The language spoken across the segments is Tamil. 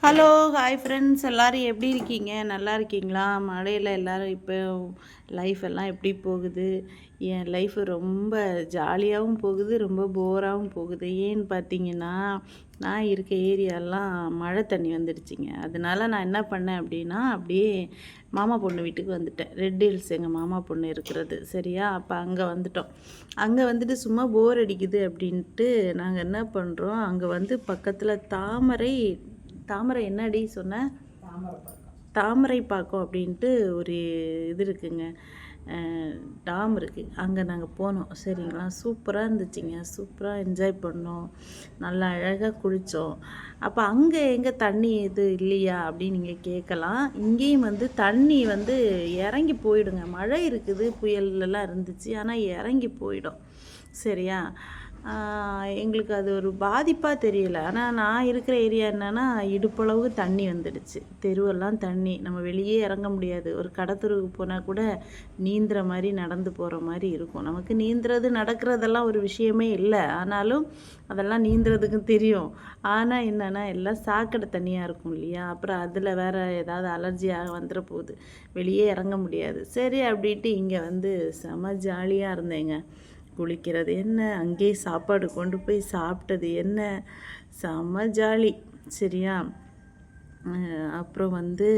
ஹலோ ஹாய் ஃப்ரெண்ட்ஸ், எல்லோரும் எப்படி இருக்கீங்க? நல்லா இருக்கீங்களா? மழையில் எல்லோரும் இப்போ லைஃப் எல்லாம் எப்படி போகுது? என் லைஃப் ரொம்ப ஜாலியாகவும் போகுது, ரொம்ப போராகவும் போகுது. ஏன்னு பார்த்தீங்கன்னா, நான் இருக்க ஏரியாலாம் மழை தண்ணி வந்துடுச்சிங்க. அதனால நான் என்ன பண்ணேன் அப்படின்னா, அப்படியே மாமா பொண்ணு வீட்டுக்கு வந்துட்டேன். ரெட் ஹில்ஸ் எங்கள் மாமா பொண்ணு இருக்கிறது, சரியா? அப்போ அங்கே வந்துட்டோம். அங்கே வந்துட்டு சும்மா போர் அடிக்குது அப்படின்ட்டு நாங்கள் என்ன பண்ணுறோம், அங்கே வந்து பக்கத்தில் தாமரை என்னடி சொன்ன? தாமரைப்பாக்கம் அப்படின்ட்டு ஒரு இது இருக்குங்க, டாம் இருக்குது. அங்கே நாங்கள் போனோம், சரிங்களா? சூப்பராக இருந்துச்சுங்க. சூப்பராக என்ஜாய் பண்ணோம், நல்லா அழகாக குளித்தோம். அப்போ அங்கே எங்கே தண்ணி இது இல்லையா அப்படின்னு நீங்கள் கேட்கலாம். இங்கேயும் வந்து தண்ணி வந்து இறங்கி போயிடுங்க. மழை இருக்குது, புயல்லாம் இருந்துச்சு, ஆனால் இறங்கி போயிடும், சரியா? எங்களுக்கு அது ஒரு பாதிப்பாக தெரியல. ஆனால் நான் இருக்கிற ஏரியா என்னென்னா, இடுப்பளவுக்கு தண்ணி வந்துடுச்சு. தெருவெல்லாம் தண்ணி, நம்ம வெளியே இறங்க முடியாது. ஒரு கடத்தெருவுக்கு போனால் கூட நீந்துற மாதிரி நடந்து போகிற மாதிரி இருக்கும். நமக்கு நீந்துறது நடக்கிறதெல்லாம் ஒரு விஷயமே இல்லை, ஆனாலும் அதெல்லாம் நீந்துறதுக்கும் தெரியும். ஆனால் என்னென்னா, எல்லாம் சாக்கடை தண்ணியாக இருக்கும் இல்லையா? அப்புறம் அதில் வேறு ஏதாவது அலர்ஜியாக வந்துட போகுது, வெளியே இறங்க முடியாது. சரி அப்படின்ட்டு இங்கே வந்து செம ஜாலியாக இருந்தேங்க. குளிக்கிறது என்ன, அங்கேயே சாப்பாடு கொண்டு போய் சாப்பிட்டது என்ன, செம்ம ஜாலி, சரியா? அப்புறம் வந்து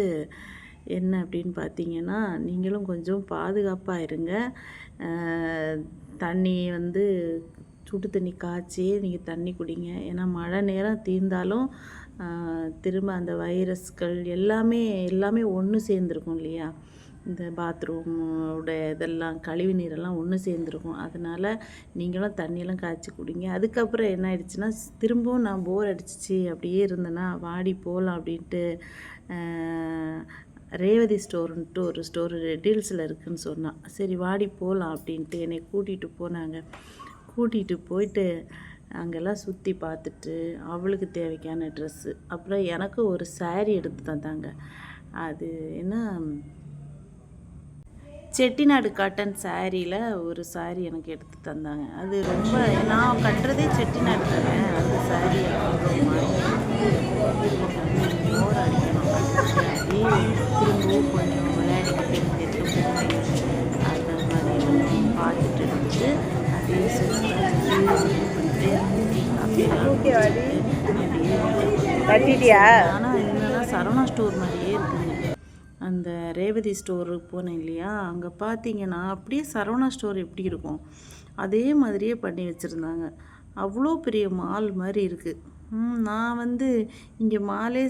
என்ன அப்படின்னு பார்த்தீங்கன்னா, நீங்களும் கொஞ்சம் பாதுகாப்பாக இருங்க. தண்ணி வந்து சுடு தண்ணி காய்ச்சி நீங்கள் தண்ணி குடிங்க. ஏன்னா மழை நேரம் தீர்ந்தாலும் திரும்ப அந்த வைரஸ்கள் எல்லாமே ஒன்று சேர்ந்துருக்கும் இல்லையா? இந்த பாத்ரூமோட இதெல்லாம் கழிவு நீரெல்லாம் ஒன்று சேர்ந்துருக்கும். அதனால் நீங்களும் தண்ணியெல்லாம் காய்ச்சி குடிங்க. அதுக்கப்புறம் என்ன ஆயிடுச்சுன்னா, திரும்பவும் நான் போர் அடிச்சிச்சு அப்படியே இருந்தேன்னா, வாடி போகலாம் அப்படின்ட்டு ரேவதி ஸ்டோருன்ட்டு ஒரு ஸ்டோரு ரெட் ஹில்ஸில் இருக்குதுன்னு சொன்னான். சரி வாடி போகலாம் அப்படின்ட்டு என்னை கூட்டிகிட்டு போனாங்க. கூட்டிகிட்டு போயிட்டு அங்கெல்லாம் சுற்றி பார்த்துட்டு அவளுக்கு தேவையான ட்ரெஸ்ஸு, அப்புறம் எனக்கு ஒரு சாரீ எடுத்து தந்தாங்க. அது என்ன, செட்டிநாடு காட்டன் சாரியில் ஒரு சாரீ எனக்கு எடுத்து தந்தாங்க. அது ரொம்ப, நான் கட்டுறதே செட்டிநாடு தானே, அந்த சாரீ போர் அடிக்கணும். அப்படியே திரும்பவும் கொஞ்சம் விளையாடிக்கிட்டு அந்த மாதிரி பார்த்துட்டு இருந்துச்சு. அப்படியே அப்படியே ஆனால் என்னென்னா சரவணா ஸ்டோர் மாதிரியே இருக்குங்க. அந்த ரேவதி ஸ்டோருக்கு போனேன் இல்லையா, அங்கே பார்த்தீங்கன்னா அப்படியே சரவணா ஸ்டோர் எப்படி இருக்கும் அதே மாதிரியே பண்ணி வச்சுருந்தாங்க. அவ்வளோ பெரிய மால் மாதிரி இருக்குது. நான் வந்து இங்கே மாலே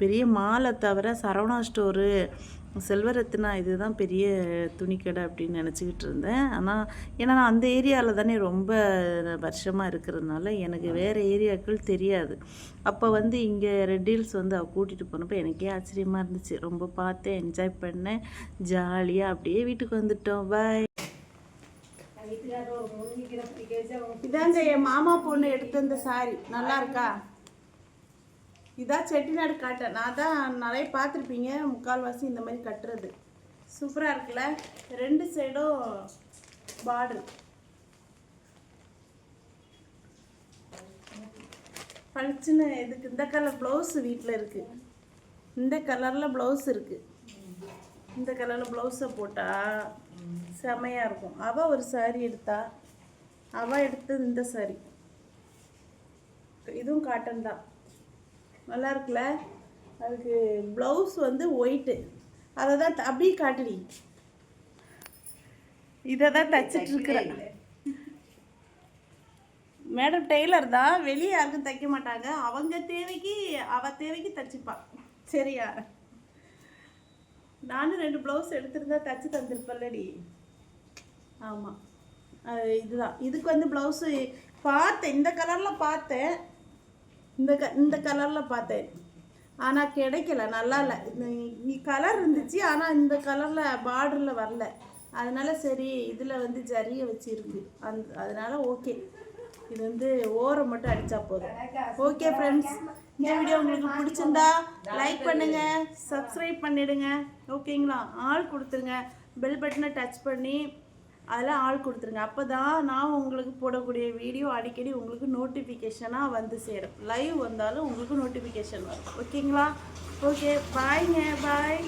பெரிய மாலை தவிர சரவணா ஸ்டோரு, செல்வரத்னா இதுதான் பெரிய துணிக்கடை அப்படின்னு நினச்சிக்கிட்டு இருந்தேன். ஆனால் ஏன்னா நான் அந்த ஏரியாவில் தானே ரொம்ப வருஷமாக இருக்கிறதுனால எனக்கு வேறு ஏரியாக்கள் தெரியாது. அப்போ வந்து இங்கே ரெட் ஹில்ஸ் வந்து அவள் கூட்டிகிட்டு போனப்போ எனக்கே ஆச்சரியமாக இருந்துச்சு. ரொம்ப பார்த்தேன், என்ஜாய் பண்ணேன், ஜாலியாக அப்படியே வீட்டுக்கு வந்துட்டோம். பாய். இதாங்க என் மாமா பொண்ணு எடுத்த இந்த சாரி, நல்லா இருக்கா? இதான் செட்டிநாடு காட்டன். நான் தான் நிறைய பார்த்துருப்பீங்க, முக்கால்வாசி இந்த மாதிரி கட்டுறது. சூப்பராக இருக்குல்ல? ரெண்டு சைடும் பார்டர் பளிச்சுன்னு. இதுக்கு இந்த கலர் ப்ளவுஸு வீட்டில் இருக்குது. இந்த கலரில் ப்ளவுஸ் இருக்குது. இந்த கலரில் ப்ளவுஸை போட்டால் செமையாக இருக்கும். அவள் ஒரு சாரீ எடுத்தா, அவள் எடுத்தது இந்த சாரீ. இதுவும் காட்டன் தான், நல்லா இருக்குல்ல? அதுக்கு ப்ளவுஸ் வந்து ஒயிட்டு. அதை தான் அப்படியே காட்டுடி, இதை தான் தைச்சிட்ருக்குறேன். மேடம் டெய்லர் தான், வெளியே யாருக்கும் தைக்க மாட்டாங்க. அவள் தேவைக்கு தைச்சிப்பான், சரியா? நானும் 2 ப்ளவுஸ் எடுத்துருந்தா தைச்சி தந்துருப்பல்லடி. ஆமாம், இதுதான். இதுக்கு வந்து ப்ளவுஸு பார்த்தேன், இந்த கலரில் பார்த்தேன், இந்த கலரில் பார்த்தேன், ஆனால் கிடைக்கல, நல்லா இல்லை. கலர் இருந்துச்சு, ஆனால் இந்த கலரில் பார்டரில் வரல. அதனால சரி இதில் வந்து ஜரியை வச்சுருக்கு, அதனால ஓகே. இது வந்து ஓரம் மட்டும் அடித்தா போதும். ஓகே ஃப்ரெண்ட்ஸ், இந்த வீடியோ உங்களுக்கு பிடிச்சிருந்தா லைக் பண்ணுங்கள், சப்ஸ்கிரைப் பண்ணிவிடுங்க, ஓகேங்களா? ஆல் கொடுத்துருங்க, பெல் பட்டனை டச் பண்ணி அதெல்லாம் ஆள் கொடுத்துருங்க. அப்போ தான் நான் உங்களுக்கு போடக்கூடிய வீடியோ அடிக்கடி உங்களுக்கு நோட்டிஃபிகேஷனாக வந்து சேரும். லைவ் வந்தாலும் உங்களுக்கு நோட்டிஃபிகேஷன் வரும். ஓகேங்களா? ஓகே, பாய்ங்க, பாய்.